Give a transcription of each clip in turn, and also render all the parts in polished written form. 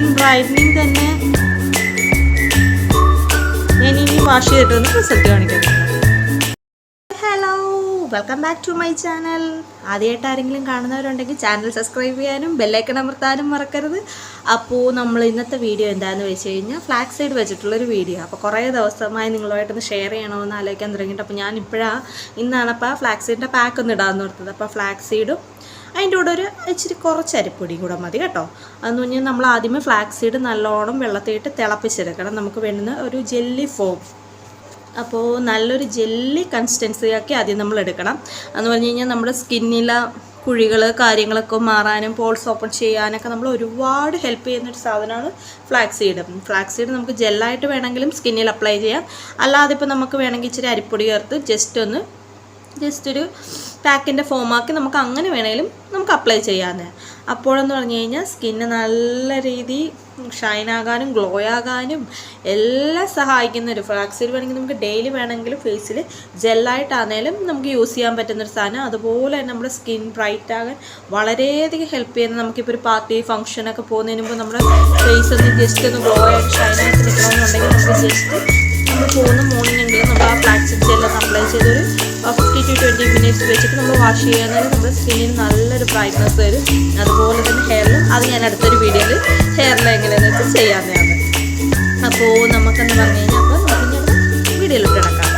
Skin brightening തന്നെ ഞാൻ ഇനി വാഷ് ചെയ്തിട്ടൊന്ന് റിസൾട്ട് കാണിക്കാം. Hello, welcome back to my channel. ആദ്യമായിട്ട് ആരെങ്കിലും കാണുന്നവരുണ്ടെങ്കിൽ ചാനൽ സബ്സ്ക്രൈബ് ചെയ്യാനും ബെല്ലൈക്കൺ അമർത്താനും മറക്കരുത്. അപ്പോൾ നമ്മൾ ഇന്നത്തെ വീഡിയോ എന്താണെന്ന് വെച്ച് കഴിഞ്ഞാൽ ഫ്ലാക്സ് സീഡ് വെച്ചിട്ടുള്ളൊരു വീഡിയോ. അപ്പോൾ കുറേ ദിവസമായി നിങ്ങളുമായിട്ടൊന്ന് ഷെയർ ചെയ്യണമെന്ന് ആലോചിക്കാൻ തുടങ്ങിയിട്ട് അപ്പോൾ ഞാൻ ഇന്നാണ് അപ്പോൾ ഫ്ലാക്സ് സീഡിൻ്റെ പാക്ക് ഒന്ന് ഇടാമെന്ന് ഓർത്തത്. അപ്പോൾ ഫ്ലാക്സ് സീഡും അതിൻ്റെ കൂടെ ഒരു ഇച്ചിരി കുറച്ച് അരിപ്പൊടി കൂടെ മതി കേട്ടോ. അതെന്ന് പറഞ്ഞാൽ നമ്മൾ ആദ്യമേ ഫ്ലാക്സ് സീഡ് നല്ലോണം വെള്ളത്തിയിട്ട് തിളപ്പിച്ചെടുക്കണം. നമുക്ക് വേണ്ടുന്ന ഒരു ജെല്ലി ഫോം, അപ്പോൾ നല്ലൊരു ജെല്ലി കൺസിസ്റ്റൻസിയാക്കി ആദ്യം നമ്മൾ എടുക്കണം. എന്ന് പറഞ്ഞു കഴിഞ്ഞാൽ നമ്മുടെ സ്കിന്നിലെ കുഴികൾ കാര്യങ്ങളൊക്കെ മാറാനും പോൾസ് ഓപ്പൺ ചെയ്യാനൊക്കെ നമ്മൾ ഒരുപാട് ഹെൽപ്പ് ചെയ്യുന്നൊരു സാധനമാണ് ഫ്ലാക്സ് സീഡ്. ഫ്ലാക്സ് സീഡ് നമുക്ക് ജെല്ലായിട്ട് വേണമെങ്കിലും സ്കിന്നിൽ അപ്ലൈ ചെയ്യാം. അല്ലാതെ ഇപ്പോൾ നമുക്ക് വേണമെങ്കിൽ ഇച്ചിരി അരിപ്പൊടി ചേർത്ത് ജസ്റ്റ് ഒരു പാക്കിൻ്റെ ഫോമാക്കി നമുക്ക് അങ്ങനെ വേണമെങ്കിലും നമുക്ക് അപ്ലൈ ചെയ്യാവുന്നതാണ്. അപ്പോഴെന്ന് പറഞ്ഞു കഴിഞ്ഞാൽ സ്കിന്ന് നല്ല രീതിയിൽ ഷൈനാകാനും ഗ്ലോ ആകാനും എല്ലാം സഹായിക്കുന്നൊരു ഫ്ലാക്സ് സീഡ് വേണമെങ്കിൽ നമുക്ക് ഡെയിലി വേണമെങ്കിലും ഫേസിൽ ജെല്ലായിട്ടാണെങ്കിലും നമുക്ക് യൂസ് ചെയ്യാൻ പറ്റുന്നൊരു സാധനം. അതുപോലെ തന്നെ നമ്മുടെ സ്കിൻ ബ്രൈറ്റ് ആകാൻ വളരെയധികം ഹെൽപ്പ് ചെയ്യുന്നത്. നമുക്കിപ്പോൾ ഒരു പാർട്ടി ഫംഗ്ഷനൊക്കെ പോകുന്നതിന് മുമ്പ് നമ്മുടെ ഫേസ് ഒന്ന് ജസ്റ്റ് ഒന്ന് ഗ്ലോ ആയിട്ട് ഷൈനായിട്ട് നിൽക്കണമെന്നുണ്ടെങ്കിൽ നമുക്ക് ജസ്റ്റ് നമ്മൾ പോകുന്ന മോർണിംഗെങ്കിലും നമ്മൾ ആ ഫ്ലാക്സ് സീഡ് ജെല്ലൊന്ന് അപ്ലൈ ചെയ്തൊരു 50 to 20 മിനിറ്റ്സ് വെച്ചിട്ട് നമ്മൾ വാഷ് ചെയ്യാൻ നമ്മുടെ സ്കിന്നിന് നല്ലൊരു ബ്രൈറ്റ്നസ് വരും. അതുപോലെ തന്നെ ഹെയറിലും അത് ഞാൻ അടുത്തൊരു വീഡിയോയിൽ ഹെയറിൽ എങ്ങനെയാണെന്ന് വെച്ചാൽ ചെയ്യാവുന്നതാണ്. അപ്പോൾ നമുക്കെന്ന് പറഞ്ഞു കഴിഞ്ഞാൽ അപ്പോൾ നമുക്കിങ്ങനെ വീഡിയോയിലിട്ട് കിടക്കാം.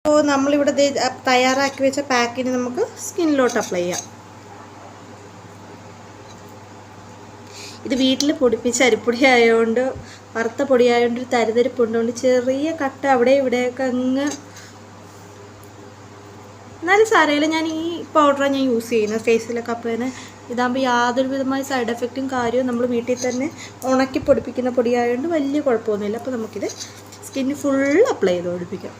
അപ്പോൾ നമ്മളിവിടെ തയ്യാറാക്കി വെച്ച പാക്കിന് നമുക്ക് സ്കിന്നിലോട്ട് അപ്ലൈ ചെയ്യാം. ഇത് വീട്ടിൽ പൊടിപ്പിച്ച അരിപ്പൊടി ആയതുകൊണ്ട്, വറുത്ത പൊടി ആയതുകൊണ്ട് ഒരു തരിതരിപ്പുണ്ടുകൊണ്ട് ചെറിയ കട്ട അവിടെ ഇവിടെയൊക്കെ അങ്ങ്, എന്നാലും സാരമില്ല. ഞാൻ ഈ പൗഡറാണ് ഞാൻ യൂസ് ചെയ്യുന്നത് ഫേസിലൊക്കെ. അപ്പോൾ തന്നെ ഇതാകുമ്പോൾ യാതൊരു വിധമായ സൈഡ് എഫക്റ്റും കാര്യവും നമ്മൾ വീട്ടിൽ തന്നെ ഉണക്കി പൊടിപ്പിക്കുന്ന പൊടിയായതുകൊണ്ട് വലിയ കുഴപ്പമൊന്നുമില്ല. അപ്പോൾ നമുക്കിത് സ്കിന്നിൽ ഫുൾ അപ്ലൈ ചെയ്ത് പൊടിപ്പിക്കാം.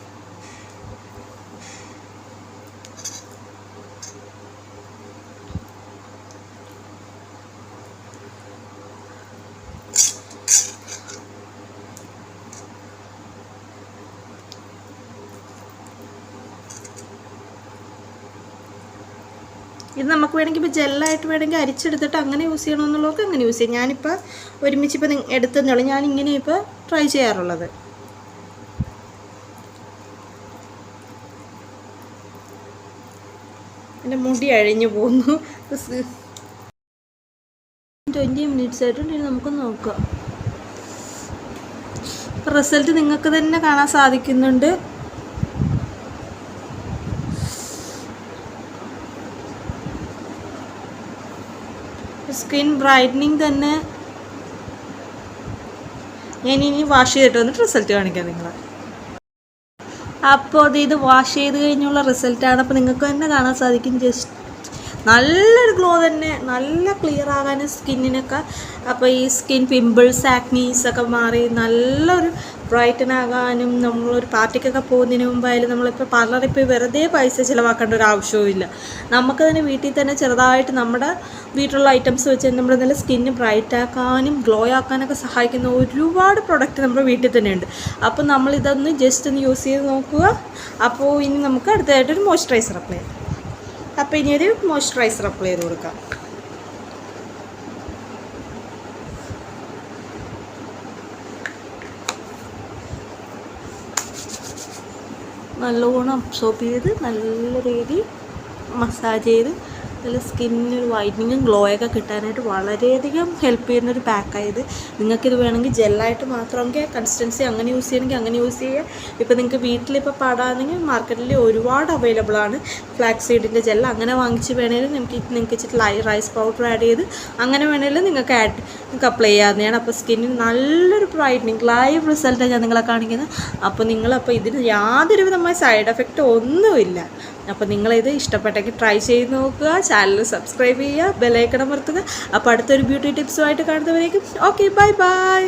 ഇത് നമുക്ക് വേണമെങ്കിൽ ഇപ്പോൾ ജെല്ലായിട്ട് വേണമെങ്കിൽ അരിച്ചെടുത്തിട്ട് അങ്ങനെ യൂസ് ചെയ്യണമെന്നുള്ളവർക്ക് അങ്ങനെ യൂസ് ചെയ്യാം. ഞാനിപ്പോൾ ഒരുമിച്ചിപ്പോൾ എടുത്തെന്നുള്ളൂ ഞാൻ ഇങ്ങനെ ഇപ്പോൾ ട്രൈ ചെയ്യാറുള്ളത്. എൻ്റെ മുടി അഴിഞ്ഞു പോകുന്നു. 20 മിനിറ്റ്സ് ആയിട്ടുണ്ട്. ഇനി നമുക്ക് നോക്കാം. റിസൾട്ട് നിങ്ങൾക്ക് തന്നെ കാണാൻ സാധിക്കുന്നുണ്ട്. സ്കിൻ ബ്രൈറ്റനിങ് തന്നെ ഞാൻ ഇനി വാഷ് ചെയ്തിട്ട് വന്നിട്ട് റിസൾട്ട് കാണിക്കാം നിങ്ങളെ. അപ്പോൾ ഇത് വാഷ് ചെയ്ത് കഴിഞ്ഞുള്ള റിസൾട്ടാണ്. അപ്പോൾ നിങ്ങൾക്ക് തന്നെ കാണാൻ സാധിക്കും. ജസ്റ്റ് നല്ലൊരു ഗ്ലോ തന്നെ, നല്ല ക്ലിയർ ആകാനും സ്കിന്നിനൊക്കെ. അപ്പോൾ ഈ സ്കിൻ പിമ്പിൾസ് ആക്നീസ് ഒക്കെ മാറി നല്ലൊരു ബ്രൈറ്റൻ ആകാനും, നമ്മളൊരു പാർട്ടിക്കൊക്കെ പോകുന്നതിന് മുമ്പായാലും നമ്മളിപ്പോൾ പാർലറിൽ വെറുതെ പൈസ ചിലവാക്കേണ്ട ഒരു ആവശ്യവും ഇല്ല. നമുക്ക് തന്നെ വീട്ടിൽ തന്നെ ചെറുതായിട്ട് നമ്മുടെ വീട്ടിലുള്ള ഐറ്റംസ് വെച്ച് നമ്മൾ നല്ല സ്കിന്ന് ബ്രൈറ്റ് ആക്കാനും ഗ്ലോ ആക്കാനൊക്കെ സഹായിക്കുന്ന ഒരുപാട് പ്രൊഡക്റ്റ് നമ്മുടെ വീട്ടിൽ തന്നെ ഉണ്ട്. അപ്പോൾ നമ്മളിതൊന്ന് ജസ്റ്റ് ഒന്ന് യൂസ് ചെയ്ത് നോക്കുക. അപ്പോൾ ഇനി നമുക്ക് അടുത്തതായിട്ടൊരു മോയ്സ്ചറൈസർ അപ്ലൈ ചെയ്യാം. അപ്പോൾ ഇനിയൊരു മോയ്സ്ചറൈസർ അപ്ലൈ ചെയ്ത് കൊടുക്കാം. നല്ലോണം അബ്സോർബ് ചെയ്ത് നല്ല രീതിയിൽ മസാജ് ചെയ്ത് നല്ല സ്കിന്നിനൊരു വൈറ്റനിങ്ങും ഗ്ലോയൊക്കെ കിട്ടാനായിട്ട് വളരെയധികം ഹെൽപ്പ് ചെയ്യുന്നൊരു പാക്കായത്. നിങ്ങൾക്കിത് വേണമെങ്കിൽ ജെല്ലായിട്ട് മാത്രമെങ്കിൽ കൺസിസ്റ്റൻസി അങ്ങനെ യൂസ് ചെയ്യണമെങ്കിൽ അങ്ങനെ യൂസ് ചെയ്യുക. ഇപ്പോൾ നിങ്ങൾക്ക് വീട്ടിലിപ്പോൾ പാടാണെങ്കിൽ മാർക്കറ്റിൽ ഒരുപാട് അവൈലബിൾ ആണ്. ഫ്ലാക്സ് സീഡിൻ്റെ ജെൽ അങ്ങനെ വാങ്ങിച്ച് വേണമെങ്കിലും നിങ്ങൾക്ക് ഇച്ചിരി റൈസ് പൗഡർ ആഡ് ചെയ്ത് അങ്ങനെ വേണമെങ്കിലും നിങ്ങൾക്ക് അപ്ലൈ ചെയ്യാവുന്നതാണ്. അപ്പോൾ സ്കിന്നിന് നല്ലൊരു ബ്രൈറ്റനിങ് ലൈവ് റിസൾട്ടാണ് ഞാൻ നിങ്ങളെ കാണിക്കുന്നത്. അപ്പോൾ ഇതിന് യാതൊരു വിധമായ സൈഡ് എഫക്റ്റ് ഒന്നുമില്ല. അപ്പോൾ നിങ്ങളിത് ഇഷ്ടപ്പെട്ടെങ്കിൽ ട്രൈ ചെയ്ത് നോക്കുക. ചാനൽ സബ്സ്ക്രൈബ് ചെയ്യുക, ബെൽ ഐക്കൺ അമർത്തുക. അപ്പോൾ അടുത്തൊരു ബ്യൂട്ടി ടിപ്സുമായിട്ട് കാണുന്നവരേക്കും ഓക്കെ, ബൈ ബൈ.